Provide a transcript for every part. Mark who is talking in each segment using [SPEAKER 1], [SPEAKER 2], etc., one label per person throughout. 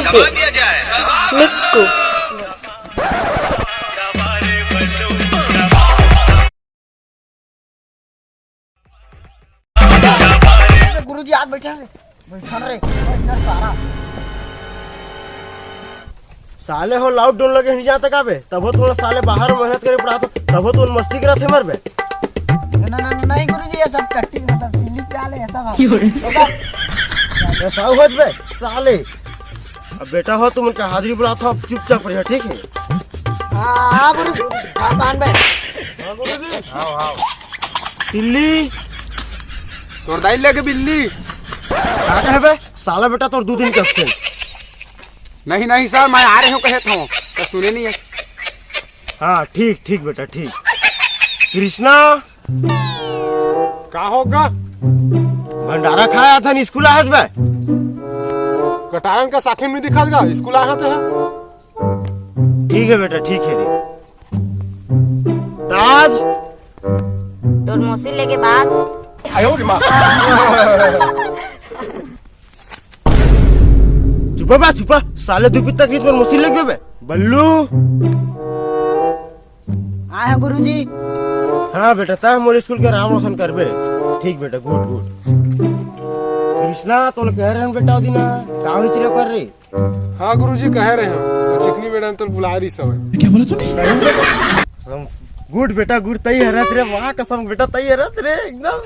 [SPEAKER 1] नीचे मिक्कू।
[SPEAKER 2] गुरुजी आज बैठा रे सारा
[SPEAKER 3] साले हो लॉकडाउन लगे नहीं जाता का बे तब हो तुम साले बाहर मेहनत करे पड़ा तब हो तुम मस्ती करत है मर बे।
[SPEAKER 2] नहीं गुरुजी ये सब टट्टी मतलब दिल्ली चाल है
[SPEAKER 3] ऐसा हो बे साले। अब बेटा हो तुम उनका हाजिरी बुलाता हो चुपचाप रहिए ठीक है।
[SPEAKER 2] हां गुरुजी कान बे।
[SPEAKER 3] हां गुरुजी आओ दिल्ली
[SPEAKER 4] तोर दाई लेके बिल्ली
[SPEAKER 3] क्या है बे साला बेटा तोर 2 दिन कब से
[SPEAKER 4] नहीं सर मैं आ रहे हूँ कहे था तो सुने नहीं है।
[SPEAKER 3] हाँ ठीक बेटा ठीक। कृष्णा
[SPEAKER 4] का होगा
[SPEAKER 3] भंडारा खाया था स्कूल आया बे
[SPEAKER 4] कटायन का साखे में दिखा देगा स्कूल आया था।
[SPEAKER 3] ठीक है बेटा ठीक है रे। ताज
[SPEAKER 1] तोर मौसी लेके बाज
[SPEAKER 4] आयो रे मां
[SPEAKER 3] चुपा साले 2 तक पर मुश्किल लग बे। बल्लू
[SPEAKER 2] आया गुरुजी।
[SPEAKER 3] हाँ बेटा ता मोर स्कूल के नाम रोशन करबे। ठीक बेटा गुड। कृष्णा तो कह रहे हैं बेटा दिना का होई चले कर रे।
[SPEAKER 4] हाँ गुरुजी कह रहे हैं वो चिकनी मैडम तो बुला रही सब क्या बोले तूने।
[SPEAKER 3] गुड बेटा गुड तई हरत रे वाह कसम बेटा तई हरत रे एकदम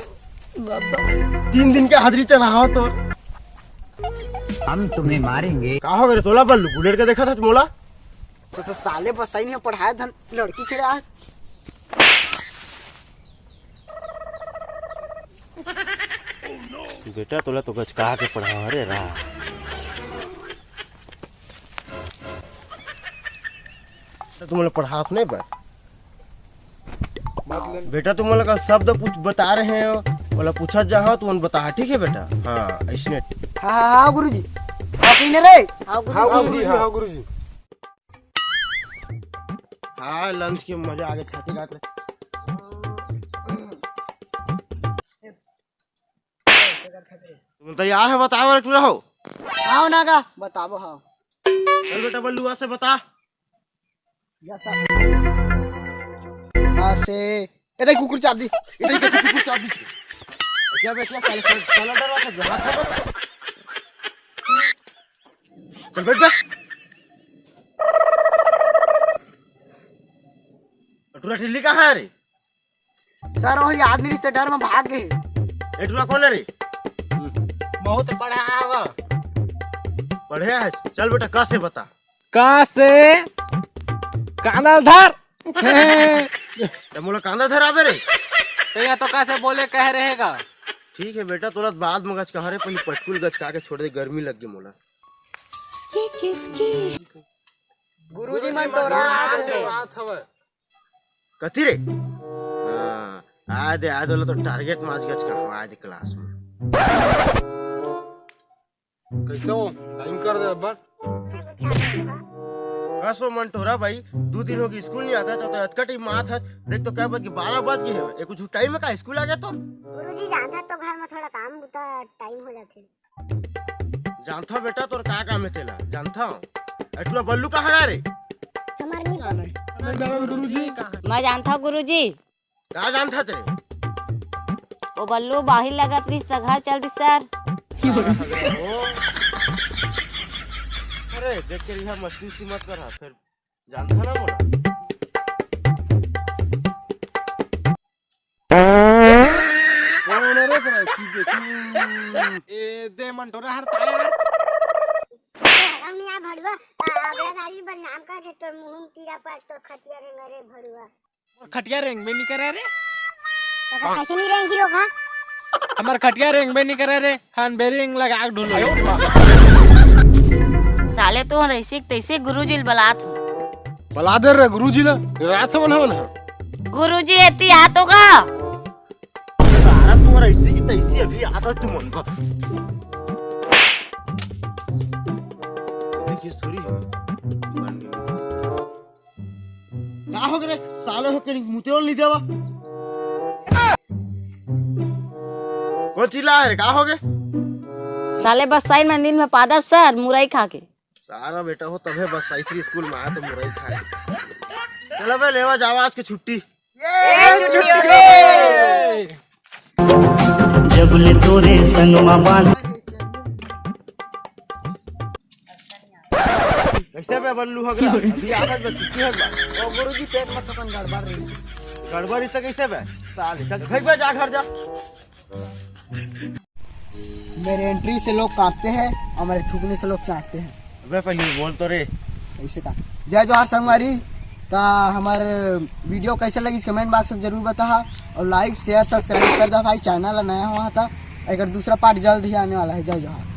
[SPEAKER 3] 3 दिन के हाजिरी चढ़ाओ तो
[SPEAKER 5] हम तुम्हें मारेंगे।
[SPEAKER 3] का हो रे तोला बल्लू बुलेट का देखा था मोला
[SPEAKER 2] साले बस सही नहीं पढ़ाया धन लड़की छेड़ा।
[SPEAKER 3] बेटा तोला तो गच कहा के पढ़ा रे रा। तुम लोग पढ़ा नहीं बा बेटा तुम लोग का शब्द कुछ बता रहे हो बोला पूछा जा तो बता ठीक है बेटा। हाँ इसने
[SPEAKER 2] हाँ गुरुजी आपने रे
[SPEAKER 4] हाँ गुरुजी
[SPEAKER 3] हाँ लंच के मजा आगे खाते खाते तुम तैयार है बताओ रे रहो।
[SPEAKER 2] आओ ना का बताबो। हाँ
[SPEAKER 3] चल बेटा बल्लू से बता
[SPEAKER 2] से इधर कुकुर चाप दी
[SPEAKER 3] इधर के कुकुर चाप दी क्या बेटा चल डर रहा था हाथ चल बैठ टूरा टिल्ली कहाँ है रे।
[SPEAKER 2] सर वो आदमी रिश्तेदार में भाग गए।
[SPEAKER 3] ए टूरा कौन है रे।
[SPEAKER 5] बहुत पढ़ा होगा
[SPEAKER 3] पढ़े है चल बेटा का से बता।
[SPEAKER 5] का से कानल धर
[SPEAKER 3] मोला कांदा धर आवे रे
[SPEAKER 5] तो या तो का से बोले कह रहेगा।
[SPEAKER 3] ठीक है बेटा तुरंत बाद में गच कहा रे पहले पटकुल गच का के छोड़ दे गर्मी लग गई मोला।
[SPEAKER 1] ये किसकी
[SPEAKER 2] गुरुजी मंटोरा
[SPEAKER 3] कथी रे। हाँ आ दे तो टारगेट माच गच का आ दे क्लास में
[SPEAKER 4] कैसे हो टाइम कर दे अब्बर
[SPEAKER 3] कसो मंटोरा भाई 2 दिन हो गए स्कूल नहीं आता तो अतका टाइम मात है देख तो क्या बज गए 12 बज गए है कुछ टाइम में का स्कूल आ गया तो
[SPEAKER 6] गुरुजी जानता तो घर में थोड़ा काम होता टाइम हो जाते।
[SPEAKER 3] जानता बेटा तोर का काम है तेला जानता हूं एटला बल्लू कहां है रे।
[SPEAKER 6] हमार नहीं
[SPEAKER 4] गुरुजी
[SPEAKER 1] मैं जानता गुरुजी
[SPEAKER 3] का जानता तेरे
[SPEAKER 1] वो बल्लू बाहिर लगत रिस त घर चल दी सर।
[SPEAKER 3] अरे देख के रिहा मस्ती मत कर फिर जानता ना बोला।
[SPEAKER 4] ए दे मंटोरा हर ताया
[SPEAKER 6] हमने आ भड़वा अगला गाड़ी बदनाम कर दे तो मुंह तीरा पर तो खटिया रेंग रे भड़वा
[SPEAKER 5] खटिया रेंग में नहीं करे रे
[SPEAKER 6] तो कैसे नहीं रेंग लोग। हां
[SPEAKER 5] हमार खटिया रेंग में नहीं करे रे हां बेरिंग लगा के ढूंढ
[SPEAKER 1] साले तो रईसी तैसे गुरुजी बलात
[SPEAKER 4] बला दे रे गुरुजी ला रात में हो ना
[SPEAKER 1] गुरुजी एती आतो का
[SPEAKER 3] सारा तुम्हारा इसी की तैसी अभी आता तुम उनको किस थोड़ी है का हो गए साले हो के मुते नहीं देवा कौन चिल्ला है का हो गए
[SPEAKER 1] साले बस साइन मंदिर में पादा सर मुरई खा के
[SPEAKER 3] सारा बेटा हो तबे बस साइकिल स्कूल में आया तो मुरई खाए। चलो बे लेवा जावा आज के छुट्टी।
[SPEAKER 2] जब ले तोरे संग में बांध
[SPEAKER 3] कैसे बे बल्लू हगला अभी आदत में छुट्टी है बा।
[SPEAKER 2] ओ गुरुजी पेट में थकन गड़बड़ रही से।
[SPEAKER 3] गड़बड़ी तो कैसे बे साले चल फेंक बे जा घर जा।
[SPEAKER 2] मेरे एंट्री से लोग कांपते हैं और मेरे थूकने से लोग चाटते हैं।
[SPEAKER 3] बे पहले बोल तो रे।
[SPEAKER 2] ऐसे का जय जोहार संगवारी। तो हमारे वीडियो कैसे लगी कमेंट बॉक्स में जरूर बता और लाइक शेयर सब्सक्राइब कर दे भाई। चैनल नया हुआ था अगर दूसरा पार्ट जल्द ही आने वाला है। जय जोहार।